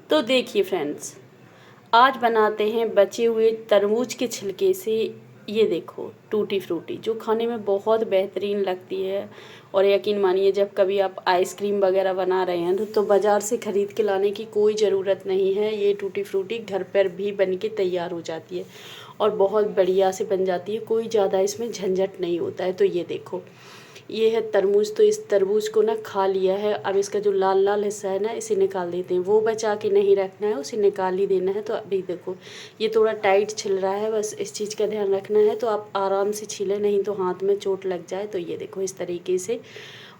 तो देखिए फ्रेंड्स, आज बनाते हैं बचे हुए तरबूज के छिलके से ये देखो टूटी फ्रूटी, जो खाने में बहुत बेहतरीन लगती है। और यकीन मानिए, जब कभी आप आइसक्रीम वगैरह बना रहे हैं तो बाज़ार से ख़रीद के लाने की कोई ज़रूरत नहीं है। ये टूटी फ्रूटी घर पर भी बन के तैयार हो जाती है और बहुत बढ़िया से बन जाती है। कोई ज़्यादा इसमें झंझट नहीं होता है। तो ये देखो, ये है तरबूज। तो इस तरबूज को ना खा लिया है। अब इसका जो लाल लाल हिस्सा है ना, इसे निकाल देते हैं। वो बचा के नहीं रखना है, उसे निकाल ही देना है। तो अभी देखो, ये थोड़ा टाइट छिल रहा है, बस इस चीज़ का ध्यान रखना है। तो आप आराम से छीलें, नहीं तो हाथ में चोट लग जाए। तो ये देखो इस तरीके से,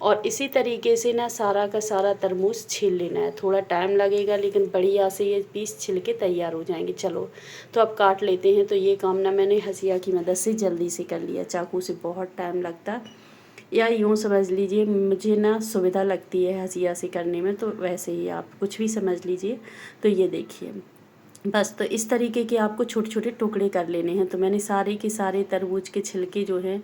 और इसी तरीके से ना सारा का सारा तरबूज छील लेना है। थोड़ा टाइम लगेगा, लेकिन बढ़िया से ये पीस छिल के तैयार हो जाएंगे। चलो तो अब काट लेते हैं। तो ये काम ना मैंने हंसिया की मदद से जल्दी से कर लिया। चाकू से बहुत टाइम लगता, या यूँ समझ लीजिए मुझे ना सुविधा लगती है हंसिया से करने में, तो वैसे ही आप कुछ भी समझ लीजिए। तो ये देखिए, बस तो इस तरीके के आपको छोटे छोटे टुकड़े कर लेने हैं। तो मैंने सारे के सारे तरबूज के छिलके जो हैं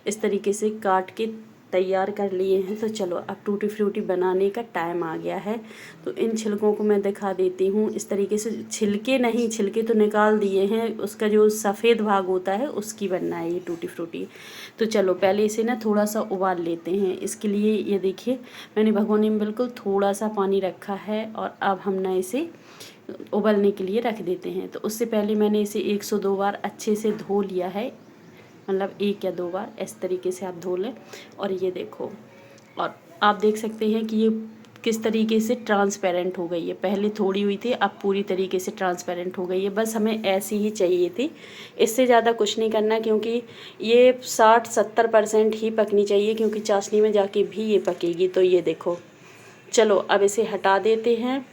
इस तरीके से काट के तैयार कर लिए हैं। तो चलो अब टूटी फ्रूटी बनाने का टाइम आ गया है। तो इन छिलकों को मैं दिखा देती हूँ। इस तरीके से छिलके नहीं, छिलके तो निकाल दिए हैं, उसका जो सफ़ेद भाग होता है उसकी बनना है ये टूटी फ्रूटी। तो चलो पहले इसे ना थोड़ा सा उबाल लेते हैं। इसके लिए ये देखिए, मैंने भगोने में बिल्कुल थोड़ा सा पानी रखा है और अब हम ना इसे उबलने के लिए रख देते हैं। तो उससे पहले मैंने इसे 102 बार अच्छे से धो लिया है, मतलब 1 या 2 बार इस तरीके से आप धो लें। और ये देखो, और आप देख सकते हैं कि ये किस तरीके से ट्रांसपेरेंट हो गई है। पहले थोड़ी हुई थी, अब पूरी तरीके से ट्रांसपेरेंट हो गई है। बस हमें ऐसी ही चाहिए थी, इससे ज़्यादा कुछ नहीं करना, क्योंकि ये 60-70% ही पकनी चाहिए, क्योंकि चाशनी में जाके भी ये पकेगी। तो ये देखो, चलो अब इसे हटा देते हैं,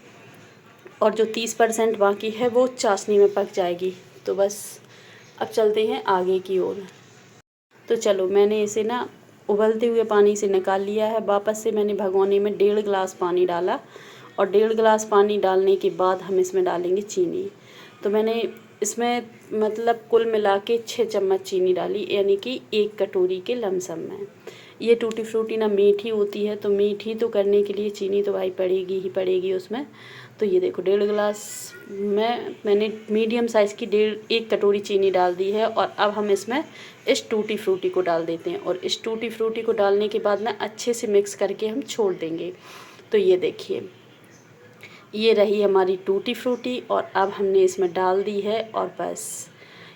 और जो 30% बाकी है वो चाशनी में पक जाएगी। तो बस अब चलते हैं आगे की ओर। तो चलो मैंने इसे ना उबलते हुए पानी से निकाल लिया है। वापस से मैंने भगोने में 1.5 गिलास पानी डाला, और 1.5 गिलास पानी डालने के बाद हम इसमें डालेंगे चीनी। तो मैंने इसमें मतलब कुल मिला के 6 चम्मच चीनी डाली, यानी कि 1 कटोरी के लमसम में। ये टूटी फ्रूटी ना मीठी होती है, तो मीठी तो करने के लिए चीनी तो भाई पड़ेगी ही पड़ेगी उसमें। तो ये देखो 1.5 गिलास में मैंने मीडियम साइज़ की 1 कटोरी चीनी डाल दी है। और अब हम इसमें इस टूटी फ्रूटी को डाल देते हैं, और इस टूटी फ्रूटी को डालने के बाद ना अच्छे से मिक्स करके हम छोड़ देंगे। तो ये देखिए, ये रही हमारी टूटी फ्रूटी, और अब हमने इसमें डाल दी है। और बस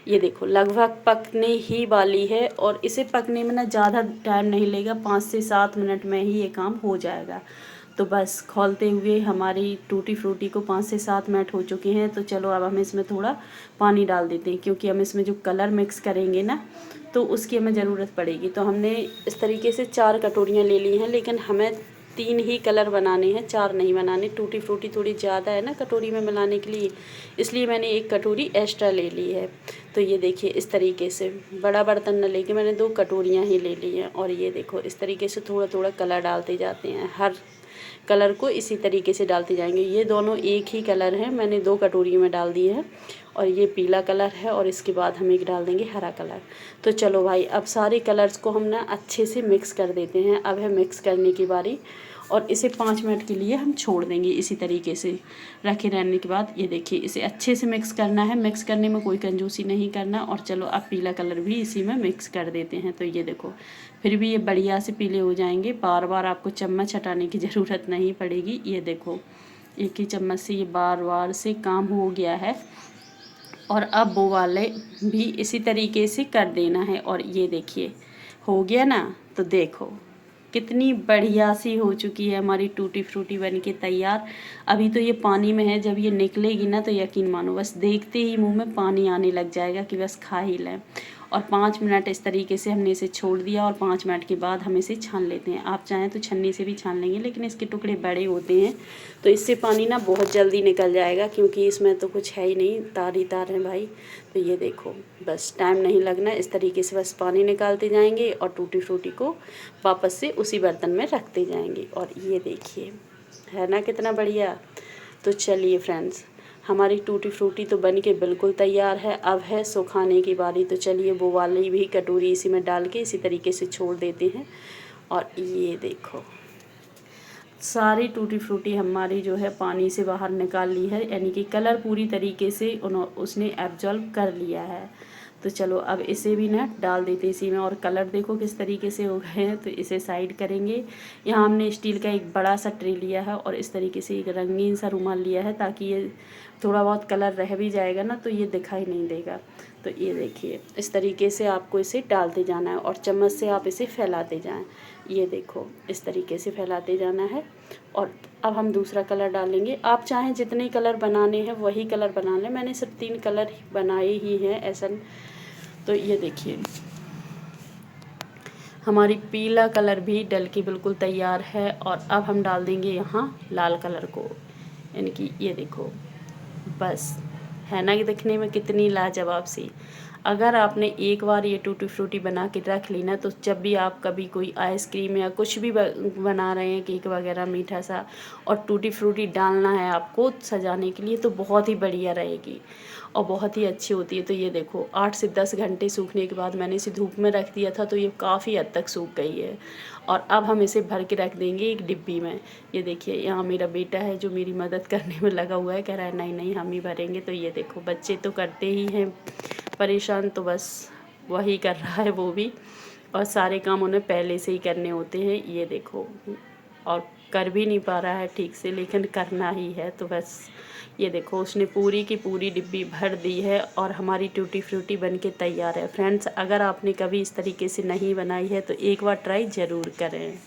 ये देखो लगभग पकने ही वाली है, और इसे पकने में ना ज़्यादा टाइम नहीं लगेगा, 5 से 7 मिनट में ही ये काम हो जाएगा। तो बस खोलते हुए हमारी टूटी फ्रूटी को 5 से 7 मिनट हो चुके हैं। तो चलो अब हम इसमें थोड़ा पानी डाल देते हैं, क्योंकि हम इसमें जो कलर मिक्स करेंगे ना, तो उसकी हमें ज़रूरत पड़ेगी। तो हमने इस तरीके से 4 कटोरियाँ ले ली हैं, लेकिन हमें 3 ही कलर बनाने हैं, 4 नहीं बनाने। टूटी फ्रूटी थोड़ी ज़्यादा है ना कटोरी में मिलाने के लिए, इसलिए मैंने 1 कटोरी एक्स्ट्रा ले ली है। तो ये देखिए इस तरीके से, बड़ा बर्तन न लेके मैंने 2 कटोरियाँ ही ले ली हैं। और ये देखो इस तरीके से थोड़ा थोड़ा कलर डालते जाते हैं, हर कलर को इसी तरीके से डालते जाएंगे। ये दोनों एक ही कलर हैं, मैंने 2 कटोरी में डाल दिए हैं, और ये पीला कलर है, और इसके बाद हम एक डाल देंगे हरा कलर। तो चलो भाई, अब सारे कलर्स को हम ना अच्छे से मिक्स कर देते हैं। अब है मिक्स करने की बारी, और इसे 5 मिनट के लिए हम छोड़ देंगे इसी तरीके से रखे रहने के बाद। ये देखिए इसे अच्छे से मिक्स करना है, मिक्स करने में कोई कंजूसी नहीं करना। और चलो अब पीला कलर भी इसी में मिक्स कर देते हैं। तो ये देखो फिर भी ये बढ़िया से पीले हो जाएंगे, बार बार आपको चम्मच हटाने की ज़रूरत नहीं पड़ेगी। ये देखो एक ही चम्मच से ये बार बार से काम हो गया है। और अब वो वाले भी इसी तरीके से कर देना है। और ये देखिए हो गया ना, तो देखो कितनी बढ़िया सी हो चुकी है हमारी टूटी फ्रूटी बन के तैयार। अभी तो ये पानी में है, जब ये निकलेगी ना तो यकीन मानो बस देखते ही मुंह में पानी आने लग जाएगा कि बस खा ही लें। और 5 मिनट इस तरीके से हमने इसे छोड़ दिया, और 5 मिनट के बाद हम इसे छान लेते हैं। आप चाहें तो छन्नी से भी छान लेंगे, लेकिन इसके टुकड़े बड़े होते हैं तो इससे पानी ना बहुत जल्दी निकल जाएगा, क्योंकि इसमें तो कुछ है ही नहीं, तार ही तार हैं भाई। तो ये देखो बस टाइम नहीं लगना, इस तरीके से बस पानी निकालते जाएंगे और टूटी फ्रूटी को वापस से उसी बर्तन में रखते जाएंगे। और ये देखिए है ना कितना बढ़िया। तो चलिए फ्रेंड्स, हमारी टूटी फ्रूटी तो बन के बिल्कुल तैयार है। अब है सुखाने की बारी। तो चलिए वो वाली भी कटोरी इसी में डाल के इसी तरीके से छोड़ देते हैं। और ये देखो सारी टूटी फ्रूटी हमारी जो है पानी से बाहर निकाल ली है, यानी कि कलर पूरी तरीके से उसने एब्जॉर्ब कर लिया है। तो चलो अब इसे भी ना डाल देते इसी में, और कलर देखो किस तरीके से हो गए हैं। तो इसे साइड करेंगे। यहाँ हमने स्टील का एक बड़ा सा ट्रे लिया है और इस तरीके से एक रंगीन सा रुमाल लिया है, ताकि ये थोड़ा बहुत कलर रह भी जाएगा ना तो ये दिखाई नहीं देगा। तो ये देखिए इस तरीके से आपको इसे डालते जाना है और चम्मच से आप इसे फैलाते जाएं। ये देखो इस तरीके से फैलाते जाना है। और अब हम दूसरा कलर डालेंगे। आप चाहें जितने कलर बनाने हैं वही कलर बना लें, मैंने सिर्फ 3 कलर बनाए ही हैं ऐसा। तो ये देखिए हमारी पीला कलर भी डल के बिल्कुल तैयार है। और अब हम डाल देंगे यहाँ लाल कलर को, यानी कि ये देखो बस है ना कि दिखने में कितनी लाजवाब सी। अगर आपने एक बार ये टूटी फ्रूटी बना के रख ली ना, तो जब भी आप कभी कोई आइसक्रीम या कुछ भी बना रहे हैं, केक वगैरह मीठा सा, और टूटी फ्रूटी डालना है आपको सजाने के लिए, तो बहुत ही बढ़िया रहेगी और बहुत ही अच्छी होती है। तो ये देखो 8 से 10 घंटे सूखने के बाद मैंने इसे धूप में रख दिया था, तो ये काफ़ी हद तक सूख गई है। और अब हम इसे भर के रख देंगे एक डिब्बी में। ये देखिए यहाँ मेरा बेटा है जो मेरी मदद करने में लगा हुआ है, कह रहा है नहीं नहीं हम ही भरेंगे। तो ये देखो बच्चे तो करते ही हैं परेशान, तो बस वही कर रहा है वो भी, और सारे काम उन्हें पहले से ही करने होते हैं। ये देखो और कर भी नहीं पा रहा है ठीक से, लेकिन करना ही है। तो बस ये देखो उसने पूरी की पूरी डिब्बी भर दी है और हमारी टूटी फ्रूटी बनके तैयार है। फ्रेंड्स, अगर आपने कभी इस तरीके से नहीं बनाई है तो एक बार ट्राई ज़रूर करें।